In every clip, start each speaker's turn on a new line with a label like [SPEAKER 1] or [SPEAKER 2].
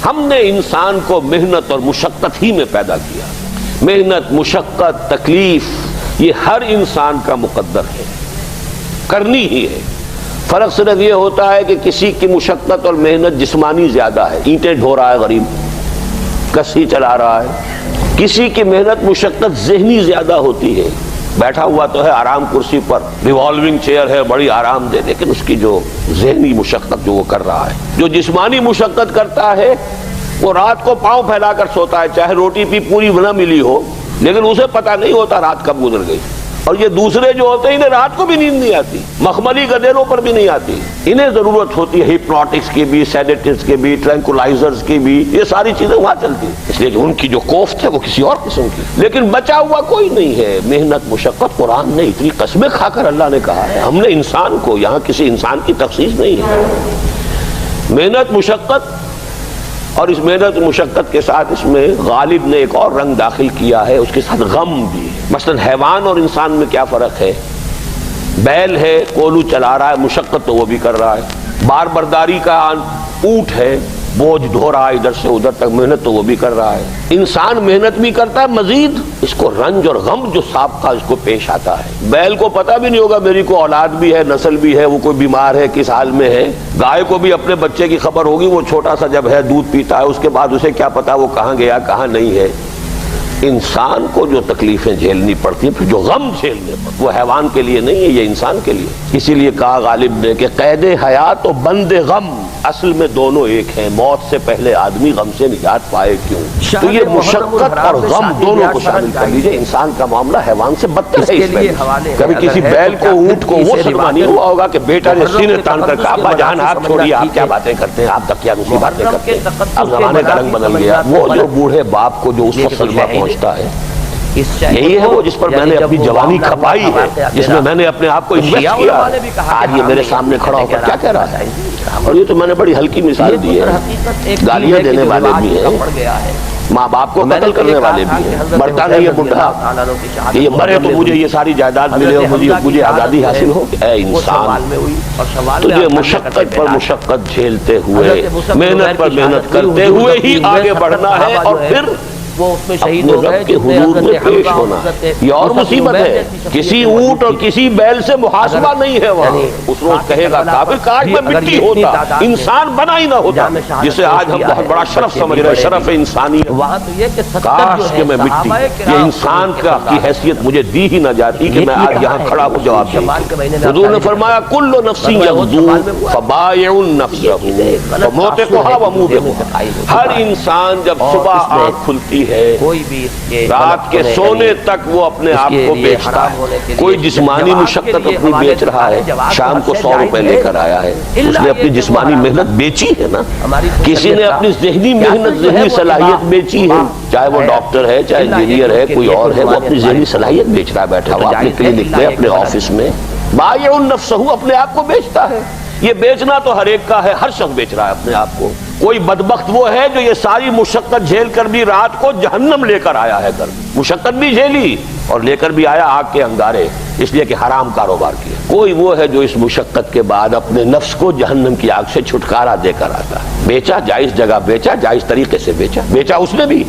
[SPEAKER 1] ہم نے انسان کو محنت اور مشقت ہی میں پیدا کیا. محنت، مشقت، تکلیف یہ ہر انسان کا مقدر ہے، کرنی ہی ہے. فرق صرف یہ ہوتا ہے کہ کسی کی مشقت اور محنت جسمانی زیادہ ہے، اینٹیں ڈھو رہا ہے غریب، کسی چلا رہا ہے. کسی کی محنت مشقت ذہنی زیادہ ہوتی ہے، بیٹھا ہوا تو ہے آرام کرسی پر، ریوالونگ چیئر ہے بڑی آرام دہ، لیکن اس کی جو ذہنی مشقت جو وہ کر رہا ہے. جو جسمانی مشقت کرتا ہے وہ رات کو پاؤں پھیلا کر سوتا ہے، چاہے روٹی بھی پوری نہ ملی ہو، لیکن اسے پتہ نہیں ہوتا رات کب گزر گئی. اور یہ دوسرے جو ہوتے ہیں انہیں رات کو بھی نیند نہیں آتی، مخملی گدیروں پر بھی نہیں آتی. انہیں ضرورت ہوتی ہے ہپنوٹکس کی بھی، سیڈیٹیوز کی بھی، ٹرینکولائزرز کی بھی، یہ ساری چیزیں وہاں چلتی ہیں، اس لیے کہ ان کی جو کوفت ہے وہ کسی اور قسم کی. لیکن بچا ہوا کوئی نہیں ہے. محنت، مشقت قرآن نے اتنی قسمیں کھا کر اللہ نے کہا ہے. ہم نے انسان کو، یہاں کسی انسان کی تخصیص نہیں ہے. محنت، مشقت، اور اس محنت مشقت کے ساتھ اس میں غالب نے ایک اور رنگ داخل کیا ہے، اس کے ساتھ غم بھی. مثلا حیوان اور انسان میں کیا فرق ہے؟ بیل ہے، کولو چلا رہا ہے، مشقت تو وہ بھی کر رہا ہے. بار برداری کا اونٹ ہے، بوجھ ڈھو رہا ہے ادھر سے ادھر تک، محنت تو وہ بھی کر رہا ہے. انسان محنت بھی کرتا ہے، مزید اس کو رنج اور غم جو سابقہ اس کو پیش آتا ہے. بیل کو پتہ بھی نہیں ہوگا میری کو اولاد بھی ہے، نسل بھی ہے، وہ کوئی بیمار ہے، کس حال میں ہے. گائے کو بھی اپنے بچے کی خبر ہوگی، وہ چھوٹا سا جب ہے دودھ پیتا ہے، اس کے بعد اسے کیا پتا وہ کہاں گیا کہاں نہیں ہے. انسان کو جو تکلیفیں جھیلنی پڑتی ہیں، پھر جو غم جھیلنے پڑتے، وہ حیوان کے لیے نہیں ہے، یہ انسان کے لیے. اسی لیے کہا غالب نے کہ قید حیات و بند غم اصل میں دونوں ایک ہیں. موت سے پہلے آدمی غم سے نجات پائے کیوں؟ تو یہ مشقت اور غم دونوں کو شامل کر لیجیے. انسان کا معاملہ حیوان سے بدتر ہے. اس میں کبھی کسی بیل کو، اونٹ کو وہ صدمہ نہیں ہوا ہوگا کہ بیٹا نے سینے تان کر کہا ابا جان آپ چھوڑیے، آپ کیا باتیں کرتے ہیں، آپ تکیا روسی باتیں کرتے ہیں. اب زمانے کا رنگ بدل گیا. وہ جو بوڑھے باپ کو جو اس وقت صدمہ پہنچتا ہے، یہی ہے وہ جس پر میں نے اپنی جوانی کھپائی ہے، جس میں میں نے اپنے آپ کو انویسٹ کیا. آج یہ میرے سامنے کھڑا ہو کر کیا کہہ رہا ہے. اور یہ تو میں نے بڑی ہلکی مثال دی ہے. گالیاں دینے والے بھی ہیں، ماں باپ کو قتل کرنے والے بھی ہیں. مرتا نہیں ہے بڈھا کہ یہ مرے تو مجھے یہ ساری جائیداد ملے اور مجھے آزادی حاصل ہو. اے انسان، تجھے مشقت پر مشقت جھیلتے ہوئے، محنت پر محنت کرتے ہوئے ہی آگے بڑھنا ہے، اور پھر
[SPEAKER 2] وہ اس میں شہید ہو گئے
[SPEAKER 1] کے حضور میں پیش ہونا. یہ اور مصیبت ہے، کسی اونٹ اور کسی بیل سے محاسبہ نہیں ہے. وہاں اس روز کہے گا کافر کاش میں مٹی ہوتا، انسان بنا ہی نہ ہوتا، جسے آج ہم بہت بڑا شرف سمجھ رہے ہیں، شرف انسانیت. کاش کہ میں مٹی، یہ انسان کی حیثیت مجھے دی ہی نہ جاتی کہ میں آج یہاں کھڑا ہوں جواب دوں. حضور نے فرمایا کل نفس یغدو فبائع نفسہ فموتقها وموبقها. ہر انسان جب صبح آنکھ کھلتی ہے، رات کے سونے تک وہ اپنے آپ کو بیچتا ہے. کوئی جسمانی مشقت اپنی بیچ رہا ہے، شام کو 100 روپے لے کر آیا ہے، اس نے اپنی جسمانی محنت بیچی ہے نا. کسی نے اپنی ذہنی محنت، ذہنی صلاحیت بیچی ہے، چاہے وہ ڈاکٹر ہے، چاہے انجینئر ہے، کوئی اور ہے، وہ اپنی ذہنی صلاحیت بیچ رہا ہے بیٹھا ہوا اپنے کلینک میں، اپنے آفس میں. بائع نفسہ، اپنے آپ کو بیچتا ہے. یہ بیچنا تو ہر ایک کا ہے، ہر شخص بیچ رہا ہے اپنے آپ کو. کوئی بدبخت وہ ہے جو یہ ساری مشقت جھیل کر بھی رات کو جہنم لے کر آیا ہے. کر مشقت بھی جھیلی اور لے کر بھی آیا آگ کے انگارے، اس لیے کہ حرام کاروبار کیا. کوئی وہ ہے جو اس مشقت کے بعد اپنے نفس کو جہنم کی آگ سے چھٹکارا دے کر آتا ہے. بیچا، جائز جگہ بیچا، جائز طریقے سے بیچا اس نے بھی،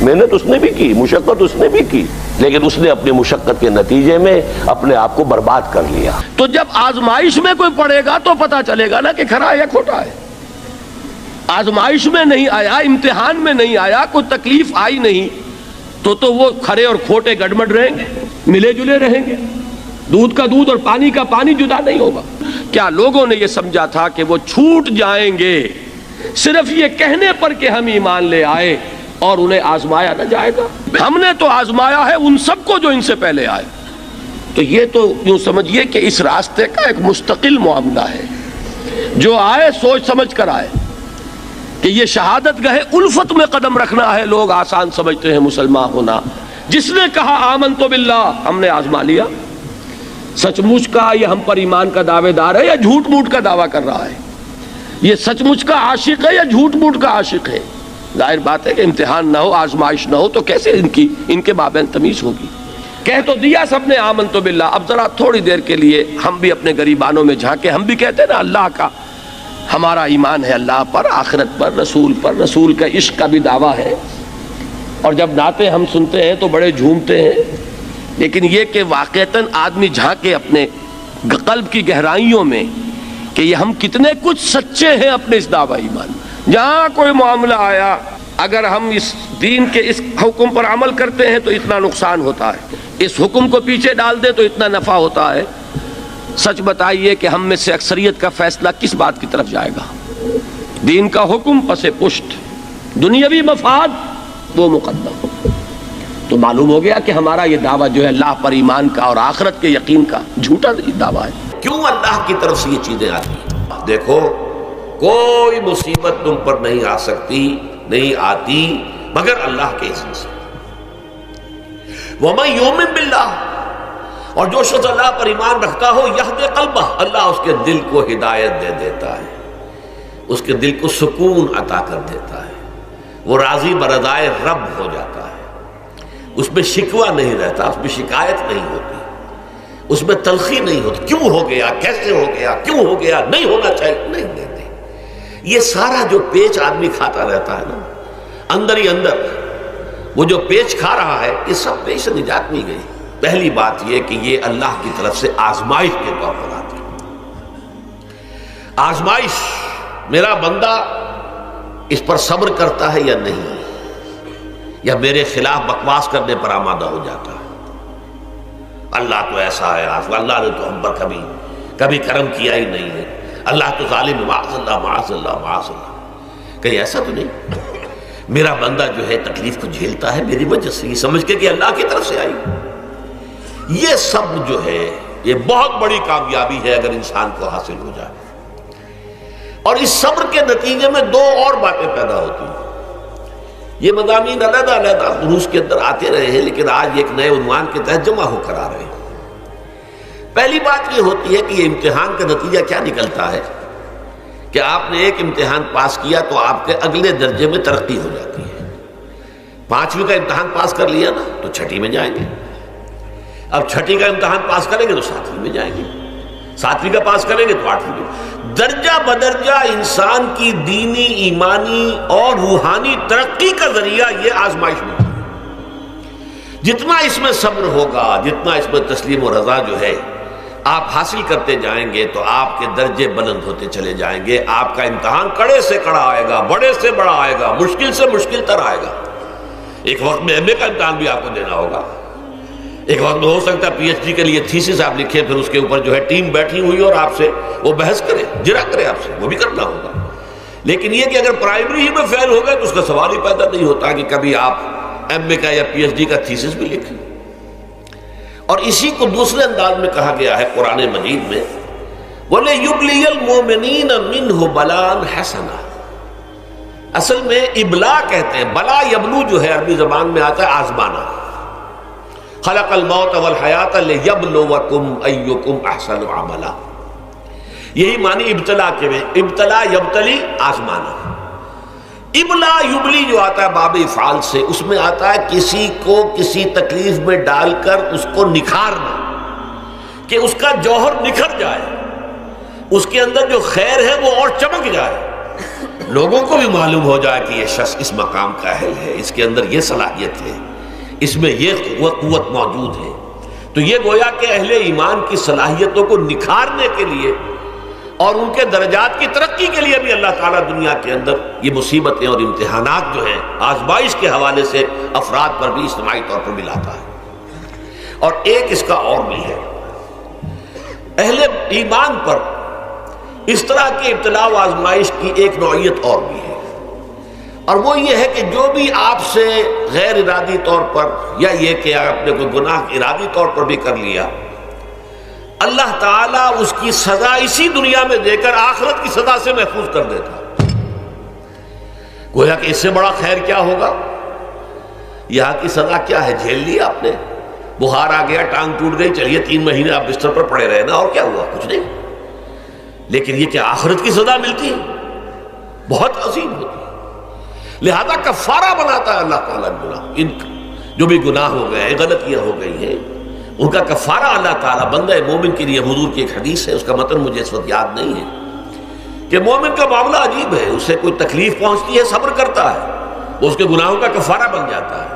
[SPEAKER 1] محنت اس نے بھی کی، مشقت اس نے بھی کی، لیکن اس نے اپنی مشقت کے نتیجے میں اپنے آپ کو برباد کر لیا. تو جب آزمائش میں کوئی پڑے گا تو پتا چلے گا نا کہ کھرا ہے یا کھوٹا ہے. آزمائش میں نہیں آیا، امتحان میں نہیں آیا، کوئی تکلیف آئی نہیں، تو وہ کھرے اور کھوٹے گڑبڑ رہیں گے، ملے جلے رہیں گے. دودھ کا دودھ اور پانی کا پانی جدا نہیں ہوگا. کیا لوگوں نے یہ سمجھا تھا کہ وہ چھوٹ جائیں گے صرف یہ کہنے پر کہ ہم ایمان لے آئے اور انہیں آزمایا نہ جائے گا؟ ہم نے تو آزمایا ہے ان سب کو جو ان سے پہلے آئے. تو یہ تو یوں سمجھیے کہ اس راستے کا ایک مستقل معاملہ ہے. جو آئے سوچ سمجھ کر آئے کہ یہ شہادت گاہ الفت میں قدم رکھنا ہے. لوگ آسان سمجھتے ہیں مسلمان ہونا. جس نے کہا آمنت باللہ، ہم نے آزما لیا. سچ مچ کا یہ ہم پر ایمان کا دعوے دار ہے یا جھوٹ موٹ کا دعویٰ کر رہا ہے؟ یہ سچ مچ کا عاشق ہے یا جھوٹ موٹ کا عاشق ہے؟ ظاہر بات ہے کہ امتحان نہ ہو، آزمائش نہ ہو تو کیسے ان کے مابین تمیز ہوگی؟ کہہ تو دیا سب نے آمنت باللہ. اب ذرا تھوڑی دیر کے لیے ہم بھی اپنے گریبانوں میں جھانکے. ہم بھی کہتے ہیں نا اللہ کا
[SPEAKER 3] ہمارا ایمان ہے اللہ پر، آخرت پر، رسول کا عشق کا بھی دعویٰ ہے، اور جب نعتیں ہم سنتے ہیں تو بڑے جھومتے ہیں، لیکن یہ کہ واقعتاً آدمی جھانکے اپنے قلب کی گہرائیوں میں کہ یہ ہم کتنے کچھ سچے ہیں اپنے اس دعویٰ ایمان۔ جہاں کوئی معاملہ آیا، اگر ہم اس دین کے اس حکم پر عمل کرتے ہیں تو اتنا نقصان ہوتا ہے، اس حکم کو پیچھے ڈال دیں تو اتنا نفع ہوتا ہے۔ سچ بتائیے کہ ہم میں سے اکثریت کا فیصلہ کس بات کی طرف جائے گا؟ دین کا حکم پس پشت، دنیاوی مفاد وہ مقدم۔ تو معلوم ہو گیا کہ ہمارا یہ دعویٰ جو ہے اللہ پر ایمان کا اور آخرت کے یقین کا جھوٹا دعویٰ ہے۔
[SPEAKER 1] کیوں اللہ کی طرف سے یہ چیزیں آتی ہیں؟ دیکھو، کوئی مصیبت تم پر نہیں آ سکتی، نہیں آتی مگر اللہ کے اذن سے۔ وَمَن يُؤْمِن بِاللَّهِ، اور جو شخص اللہ پر ایمان رکھتا ہو، یہدِ قلبہ، اللہ اس کے دل کو ہدایت دے دیتا ہے، اس کے دل کو سکون عطا کر دیتا ہے، وہ راضی برضائے رب ہو جاتا ہے، اس میں شکوہ نہیں رہتا، اس میں شکایت نہیں ہوتی، اس میں تلخی نہیں ہوتی، کیوں ہو گیا، کیسے ہو گیا، کیوں ہو گیا، نہیں ہونا چاہیے، نہیں دیتے۔ یہ سارا جو پیچ آدمی کھاتا رہتا ہے نا، اندر ہی اندر وہ جو پیچ کھا رہا ہے، یہ سب پیچ سے نجات نہیں گئی۔ پہلی بات یہ کہ یہ اللہ کی طرف سے آزمائش کے طور پر آتی ہے۔ آزمائش، میرا بندہ اس پر صبر کرتا ہے یا نہیں، یا میرے خلاف بکواس کرنے پر آمادہ ہو جاتا ہے۔ اللہ تو ایسا ہے، اللہ نے تو ہم پر کبھی کرم کیا ہی نہیں ہے، اللہ تو ظالم، معاذ اللہ معاذ اللہ معاذ اللہ۔ کہیں ایسا تو نہیں، میرا بندہ جو ہے تکلیف کو جھیلتا ہے میری وجہ سے، یہ سمجھ کے کہ اللہ کی طرف سے آئی۔ یہ سب جو ہے یہ بہت بڑی کامیابی ہے اگر انسان کو حاصل ہو جائے۔ اور اس صبر کے نتیجے میں دو اور باتیں پیدا ہوتی ہیں۔ یہ مضامین علیحدہ علیحدہ دروس کے اندر آتے رہے ہیں، لیکن آج ایک نئے عنوان کے تحت جمع ہو کر آ رہے ہیں۔ پہلی بات یہ ہوتی ہے کہ یہ امتحان کا نتیجہ کیا نکلتا ہے کہ آپ نے ایک امتحان پاس کیا تو آپ کے اگلے درجے میں ترقی ہو جاتی ہے۔ 5ویں کا امتحان پاس کر لیا نا تو 6ٹھی میں جائیں گے، اب 6ٹھی کا امتحان پاس کریں گے تو 7ویں میں جائیں گے، 7ویں کا پاس کریں گے تو 8ویں میں۔ درجہ بدرجہ انسان کی دینی، ایمانی اور روحانی ترقی کا ذریعہ یہ آزمائش میں ہے۔ جتنا اس میں صبر ہوگا، جتنا اس میں تسلیم و رضا جو ہے آپ حاصل کرتے جائیں گے تو آپ کے درجے بلند ہوتے چلے جائیں گے۔ آپ کا امتحان کڑے سے کڑا آئے گا، بڑے سے بڑا آئے گا، مشکل سے مشکل تر آئے گا۔ ایک وقت میں ایم اے کا امتحان بھی آپ کو دینا ہوگا، ایک وقت میں ہو سکتا ہے پی ایچ ڈی کے لیے تھیسس آپ لکھیں، پھر اس کے اوپر جو ہے ٹیم بیٹھی ہوئی اور آپ سے وہ بحث کرے، جرا کرے آپ سے، وہ بھی کرنا ہوگا۔ لیکن یہ کہ اگر پرائمری ہی میں فیل ہو گئے تو اس کا سوال ہی پیدا نہیں ہوتا کہ کبھی آپ ایم اے کا یا پی ایچ ڈی کا تھیسس بھی لکھیں۔ اور اسی کو دوسرے انداز میں کہا گیا ہے قرآن مجید میں، وَلِيُبْلِيَ الْمُؤْمِنِينَ مِنْهُ بَلَاءً حَسَنًا۔ اصل میں ابلا کہتے ہیں، بلا یبلو جو ہے عربی زبان میں آتا ہے آزمانا۔ خلق الموت والحیات لیبلوکم ایکم احسن عملا، یہی معنی ابتلا کے میں، ابتلا یبتلی آزمانا۔ ابلا یبلی جو آتا ہے باب افعال سے، اس میں آتا ہے کسی کو کسی تکلیف میں ڈال کر اس کو نکھارنا، کہ اس کا جوہر نکھر جائے، اس کے اندر جو خیر ہے وہ اور چمک جائے، لوگوں کو بھی معلوم ہو جائے کہ یہ شخص اس مقام کا اہل ہے، اس کے اندر یہ صلاحیت ہے، اس میں یہ قوت موجود ہے۔ تو یہ گویا کہ اہل ایمان کی صلاحیتوں کو نکھارنے کے لیے اور ان کے درجات کی ترقی کے لیے بھی اللہ تعالیٰ دنیا کے اندر یہ مصیبتیں اور امتحانات جو ہیں آزمائش کے حوالے سے افراد پر بھی اجتماعی طور پر بھی لاتا ہے۔ اور ایک اس کا اور بھی ہے، اہل ایمان پر اس طرح کے ابتلاء و آزمائش کی ایک نوعیت اور بھی ہے، اور وہ یہ ہے کہ جو بھی آپ سے غیر ارادی طور پر یا یہ کہ آپ نے کوئی گناہ ارادی طور پر بھی کر لیا، اللہ تعالیٰ اس کی سزا اسی دنیا میں دے کر آخرت کی سزا سے محفوظ کر دیتا۔ گویا کہ اس سے بڑا خیر کیا ہوگا؟ یہاں کی سزا کیا ہے؟ جھیل لیا آپ نے، بخار آ گیا، ٹانگ ٹوٹ گئی، چلیے 3 مہینے آپ بستر پر پڑے رہے نا، اور کیا ہوا؟ کچھ نہیں۔ لیکن یہ کہ آخرت کی سزا ملتی ہے بہت عظیم ہوتی ہے، لہذا کفارہ بناتا ہے اللہ تعالیٰ گناہ، ان جو بھی گناہ ہو گئے ہیں، غلطیاں ہو گئی ہیں، ان کا کفارہ اللہ تعالیٰ بندہ مومن کے لیے، حضور کی ایک حدیث ہے، اس کا متن مجھے اس وقت یاد نہیں ہے،
[SPEAKER 3] کہ مومن کا معاملہ عجیب ہے، اسے کوئی تکلیف پہنچتی ہے صبر کرتا ہے، وہ اس کے گناہوں کا کفارہ بن جاتا ہے،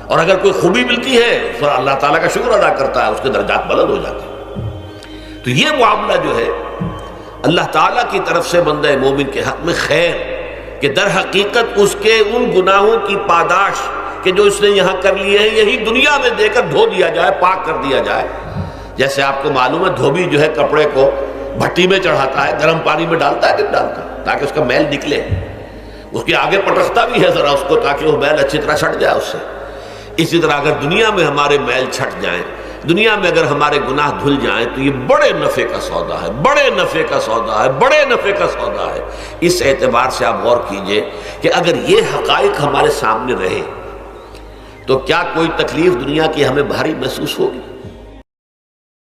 [SPEAKER 3] اور اگر کوئی خوبی ملتی ہے پھر اللہ تعالیٰ کا شکر ادا کرتا ہے، اس کے درجات بلند ہو جاتے ہیں۔ تو یہ معاملہ جو ہے اللہ تعالیٰ کی طرف سے بندہ مومن کے حق میں خیر، کہ در حقیقت اس کے ان گناہوں کی پاداش کہ جو اس نے یہاں کر لیے ہیں یہی دنیا میں دے کر دھو دیا جائے، پاک کر دیا جائے۔ جیسے آپ کو معلوم ہے دھوبی جو ہے کپڑے کو بھٹی میں چڑھاتا ہے، گرم پانی میں ڈالتا ہے کہ ڈالتا ہے تاکہ اس کا میل نکلے، اس کے آگے پٹکتا بھی ہے ذرا اس کو تاکہ وہ میل اچھی طرح چھٹ جائے اس سے۔ اسی طرح اگر دنیا میں ہمارے میل چھٹ جائیں، دنیا میں اگر ہمارے گناہ دھل جائیں تو یہ بڑے نفع کا سودا ہے، بڑے نفع کا سودا ہے، بڑے نفع کا سودا ہے۔ اس اعتبار سے آپ غور کیجئے کہ اگر یہ حقائق ہمارے سامنے رہے تو کیا کوئی تکلیف دنیا کی ہمیں بھاری محسوس ہوگی؟